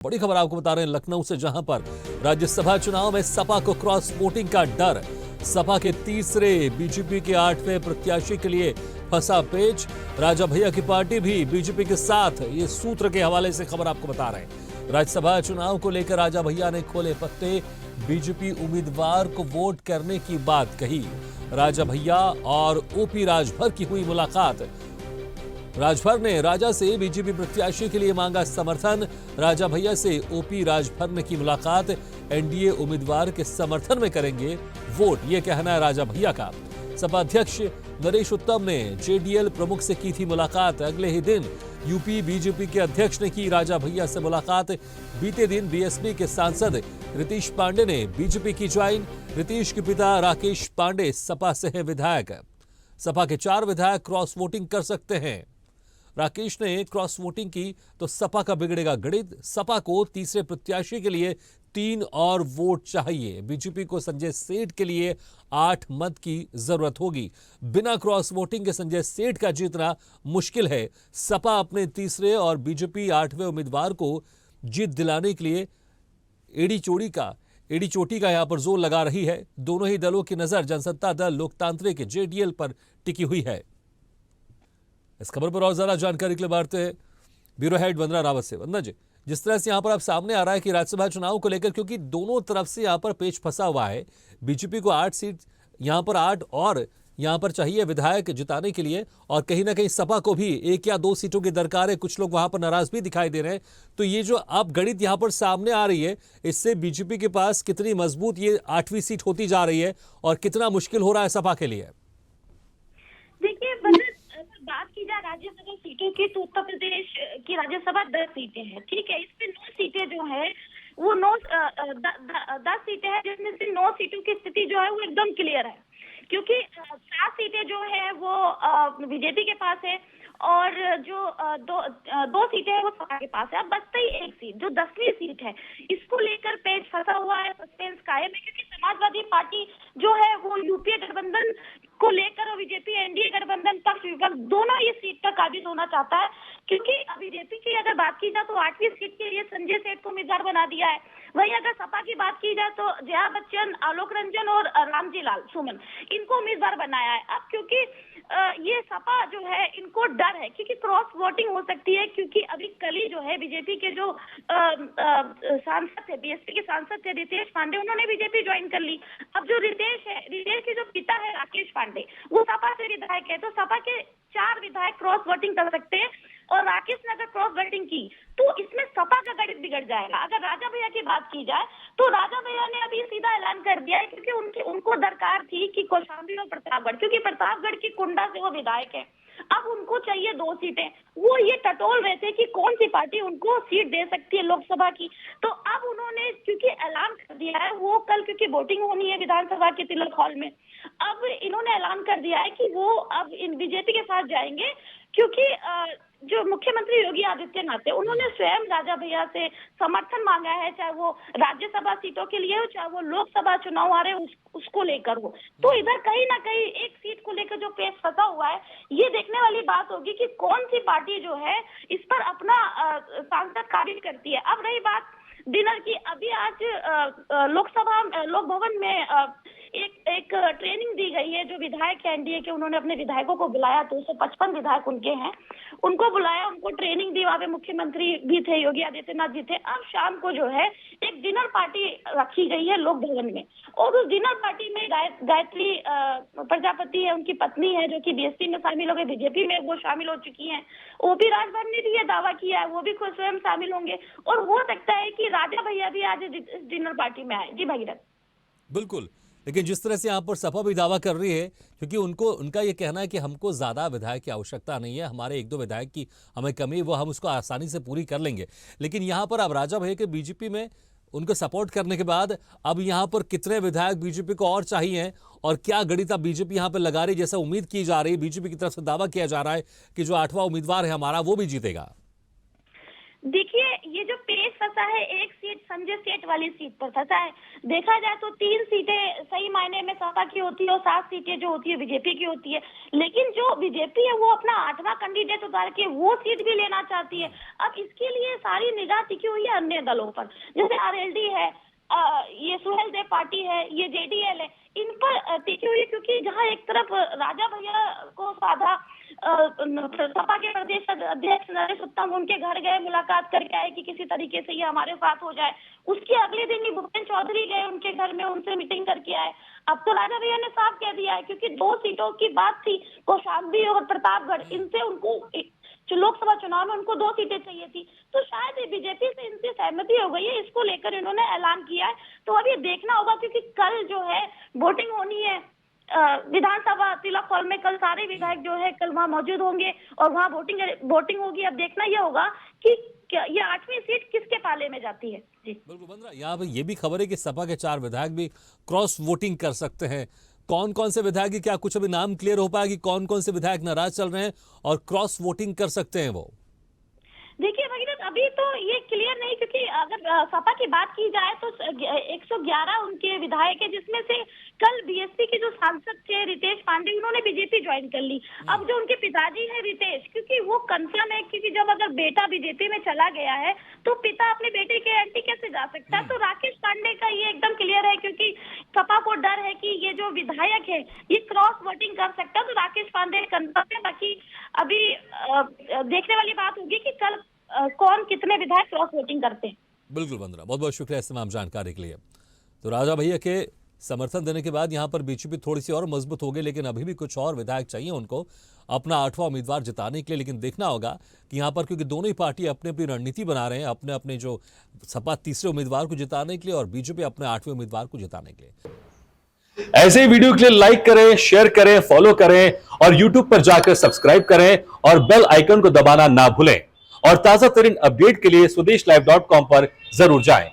बड़ी खबर आपको बता रहे हैं लखनऊ से, जहां पर राज्यसभा चुनाव में सपा को क्रॉस वोटिंग का डर। सपा के तीसरे बीजेपी के 8वें प्रत्याशी के लिए फंसा पेच। राजा भैया की पार्टी भी बीजेपी के साथ, ये सूत्र के हवाले से खबर आपको बता रहे हैं। राज्यसभा चुनाव को लेकर राजा भैया ने खोले पत्ते, बीजेपी उम्मीदवार को वोट करने की बात कही। राजा भैया और ओपी राजभर की हुई मुलाकात। राजभर ने राजा से बीजेपी प्रत्याशी के लिए मांगा समर्थन। राजा भैया से ओपी राजभर ने की मुलाकात। एनडीए उम्मीदवार के समर्थन में करेंगे वोट, यह कहना है राजा भैया का। सपा अध्यक्ष नरेश उत्तम ने जेडीएल प्रमुख से की थी मुलाकात। अगले ही दिन यूपी बीजेपी के अध्यक्ष ने की राजा भैया से मुलाकात। बीते दिन बीएसपी के सांसद रितेश पांडे ने बीजेपी की ज्वाइन। रितेश के पिता राकेश पांडे सपा से हैं विधायक। सपा के 4 विधायक क्रॉस वोटिंग कर सकते हैं। राकेश ने क्रॉस वोटिंग की तो सपा का बिगड़ेगा गणित। सपा को तीसरे प्रत्याशी के लिए 3 और वोट चाहिए। बीजेपी को संजय सेठ के लिए 8 मत की जरूरत होगी। बिना क्रॉस वोटिंग के संजय सेठ का जीतना मुश्किल है। सपा अपने तीसरे और बीजेपी 8वें उम्मीदवार को जीत दिलाने के लिए एड़ी चोटी का यहां पर जोर लगा रही है। दोनों ही दलों की नजर जनसत्ता दल लोकतांत्रिक जेडीएल पर टिकी हुई है। इस खबर पर और ज्यादा जानकारी के लिए बात है ब्यूरो हेड वंदना रावत से। वंदना जी, जिस तरह से यहां पर अब सामने आ रहा है कि राज्यसभा चुनाव को लेकर, क्योंकि दोनों तरफ से यहां पर पेच फंसा हुआ है, बीजेपी को 8 सीट, यहां पर 8 और यहां पर चाहिए विधायक जिताने के लिए, और कहीं ना कहीं सपा को भी 1 या 2 सीटों की दरकार है। कुछ लोग वहां पर नाराज भी दिखाई दे रहे हैं। तो ये जो अब गणित यहां पर सामने आ रही है, इससे बीजेपी के पास कितनी मजबूत ये 8वीं सीट होती जा रही है और कितना मुश्किल हो रहा है सपा के लिए? देखिए, बात की जाए राज्यसभा सीटों की तो उत्तर प्रदेश की राज्यसभा 10 सीटें हैं, ठीक है। इसमें 9 सीटें जो है वो 10 सीटें हैं, जिसमें से 9 सीटों की स्थिति जो है वो एकदम क्लियर है, क्योंकि 7 सीटें जो है वो बीजेपी के पास है और जो दो सीटें हैं वो सपा के पास है। अब बचता ही 1 सीट, जो 10वीं सीट है, इसको लेकर पेच फंसा हुआ है, सस्पेंस कायम है, क्योंकि समाजवादी पार्टी जो है वो यूपीए गठबंधन को लेकर और बीजेपी एनडीए गठबंधन पक्ष विपक्ष दोनों ये सीट पर काबिज होना चाहता है, क्योंकि बीजेपी की अगर बात की जाए तो 8वीं सीट के लिए संजय सेठ को उम्मीदवार बना दिया है। वहीं अगर सपा की बात की जाए तो जया बच्चन, आलोक रंजन और रामजी लाल सुमन, इनको उम्मीदवार बनाया है। अब क्योंकि ये सपा जो है इनको डर है, क्योंकि क्रॉस वोटिंग हो सकती है, क्योंकि अभी कल ही जो है बीजेपी के जो सांसद थे, बीएसपी के सांसद थे रितेश पांडे, उन्होंने बीजेपी ज्वाइन कर ली। अब जो रितेश के जो पिता है राकेश पांडे, वो सपा से विधायक है, तो सपा के 4 विधायक क्रॉस वोटिंग कर सकते हैं। और राकेश ने अगर क्रॉस वोटिंग की तो इसमें सपा का गणित बिगड़ जाएगा। अगर राजा भैया की बात की जाए तो राजा भैया ने अभी सीधा ऐलान कर दिया है, क्योंकि उनको दरकार थी कि कौशाम्बी और प्रतापगढ़, क्योंकि प्रतापगढ़ की कुंडा से वो विधायक है, अब उनको चाहिए 2 सीटें। वो ये टटोल रहे थे कि कौन सी पार्टी उनको सीट दे सकती है लोकसभा की, तो अब उन्होंने क्योंकि ऐलान कर दिया है, वो कल क्योंकि वोटिंग होनी है विधानसभा के तिलक हॉल में, अब इन्होंने ऐलान कर दिया है कि वो अब इन बीजेपी के साथ जाएंगे, क्योंकि जो मुख्यमंत्री योगी आदित्यनाथ है, उन्होंने स्वयं राजा भैया से समर्थन मांगा है, चाहे वो राज्यसभा सीटों के लिए हो, चाहे वो लोकसभा चुनाव आ रहे उसको लेकर हो। तो इधर कहीं ना कहीं 1 सीट को लेकर जो पेच फंसा हुआ है, ये देखने वाली बात होगी कि कौन सी पार्टी जो है इस पर अपना सांसद काबिज करती है। अब रही बात डिनर की, अभी आज लोक भवन में एक ट्रेनिंग दी गई है। जो विधायक है एनडीए के, उन्होंने अपने विधायकों को बुलाया, 255 विधायक उनके हैं, उनको बुलाया, उनको ट्रेनिंग दी। वहां पे मुख्यमंत्री भी थे, योगी आदित्यनाथ जी थे। अब शाम को जो है एक डिनर पार्टी रखी गई है लोक भवन में, और उस डिनर पार्टी में गायत्री प्रजापति है, उनकी पत्नी है, जो कि बीएसपी में शामिल हो गई, बीजेपी में वो शामिल हो चुकी हैं। ओपी राजभर ने भी ये दावा किया है, वो भी खुद स्वयं शामिल होंगे, और हो सकता है कि राजा भैया भी आज डिनर पार्टी में आए। जी भगीरथ। बिल्कुल, लेकिन जिस तरह से यहाँ पर सपा भी दावा कर रही है, क्योंकि उनका ये कहना है कि हमको ज्यादा विधायक की आवश्यकता नहीं है, हमारे 1-2 विधायक की हमें कमी, वो हम उसको आसानी से पूरी कर लेंगे। लेकिन यहाँ पर अब राजा भैया के बीजेपी में उनको सपोर्ट करने के बाद अब यहाँ पर कितने विधायक बीजेपी को और चाहिए, और क्या गणित अब बीजेपी यहाँ पर लगा रही, जैसा उम्मीद की जा रही है, बीजेपी की तरफ से दावा किया जा रहा है कि जो 8वां उम्मीदवार है हमारा, वो भी जीतेगा। देखिए, ये जो पेच फंसा है, एक सीट संजय सेठ वाली सीट पर फंसा है। देखा जाए तो 3 सीटें सही मायने में सपा की होती है और 7 सीटें जो होती है बीजेपी की होती है। लेकिन जो बीजेपी है वो अपना 8वां कैंडिडेट उतार के वो सीट भी लेना चाहती है। अब इसके लिए सारी निगाह टिकी हुई है अन्य दलों पर, जैसे आरएलडी है, ये सुहेल देव पार्टी है, ये जेडीएल है, इन पर टिकी हुई है, क्योंकि जहां एक तरफ राजा भैया को साधा सपा के प्रदेश अध्यक्ष नरेश उत्तम उनके घर गए, मुलाकात करके आए कि किसी तरीके से ये हमारे साथ हो जाए। उसके अगले दिन ही भूपेन्द्र चौधरी गए उनके घर में, उनसे मीटिंग करके आए। अब तो राजा भैया ने साफ कह दिया है, क्योंकि 2 सीटों की बात थी, कौशाम्बी और प्रतापगढ़, इनसे उनको जो लोकसभा चुनाव में उनको 2 सीटें चाहिए थी, तो शायद ये बीजेपी से इनसे सहमति हो गई है, इसको लेकर इन्होंने ऐलान किया है। तो अब ये देखना होगा, क्योंकि कल जो है वोटिंग होनी है विधानसभा तिलक हॉल में। कल सारे विधायक जो है कल वहां मौजूद होंगे और वहां वोटिंग होगी। अब देखना यह होगा कि ये 8वीं सीट किसके पाले में जाती है। जी बिल्कुल बंद्रा, यहाँ पर ये भी खबर है कि सपा के 4 विधायक भी क्रॉस वोटिंग कर सकते हैं। कौन कौन से विधायक की क्या कुछ अभी नाम क्लियर हो पाया कि कौन कौन से विधायक नाराज चल रहे हैं और क्रॉस वोटिंग कर सकते हैं वो? देखिए भगीरथ, अभी तो ये क्लियर नहीं, क्योंकि अगर सपा की बात की जाए तो 111 उनके विधायक है, जिसमें से कल बीएसपी के जो सांसद थे रितेश पांडे, उन्होंने बीजेपी ज्वाइन कर ली। अब जो उनके पिताजी है रितेश, क्योंकि वो कंफर्म है, क्योंकि जब अगर बेटा बीजेपी में चला गया है तो पिता अपने बेटे के एंटी कैसे जा सकता है। तो राकेश पांडे का ये एकदम क्लियर है, क्योंकि सपा को डर है कि ये जो विधायक है ये क्रॉस वोटिंग कर सकता है, तो राकेश पांडे कंफर्म है। बाकी अभी देखने वाली बात होगी कि कल कौन कितने विधायक क्रॉस वोटिंग करते हैं। बिल्कुल बंद्रा, बहुत बहुत शुक्रिया इस तमाम जानकारी के लिए। तो राजा भैया के समर्थन देने के बाद यहाँ पर बीजेपी थोड़ी सी और मजबूत हो गई, लेकिन अभी भी कुछ और विधायक चाहिए उनको अपना 8वां उम्मीदवार जिताने के लिए। लेकिन देखना होगा कि यहाँ पर, क्योंकि दोनों ही पार्टी अपनी अपनी रणनीति बना रहे हैं, अपने अपने जो सपा तीसरे उम्मीदवार को जिताने के लिए और बीजेपी अपने 8वें उम्मीदवार को जिताने के लिए। ऐसे ही वीडियो के लिए लाइक करें, शेयर करें, फॉलो करें और YouTube पर जाकर सब्सक्राइब करें और बेल आइकन को दबाना ना भूलें। और ताजा तरीन अपडेट के लिए स्वदेशलाइव.com पर जरूर जाएं।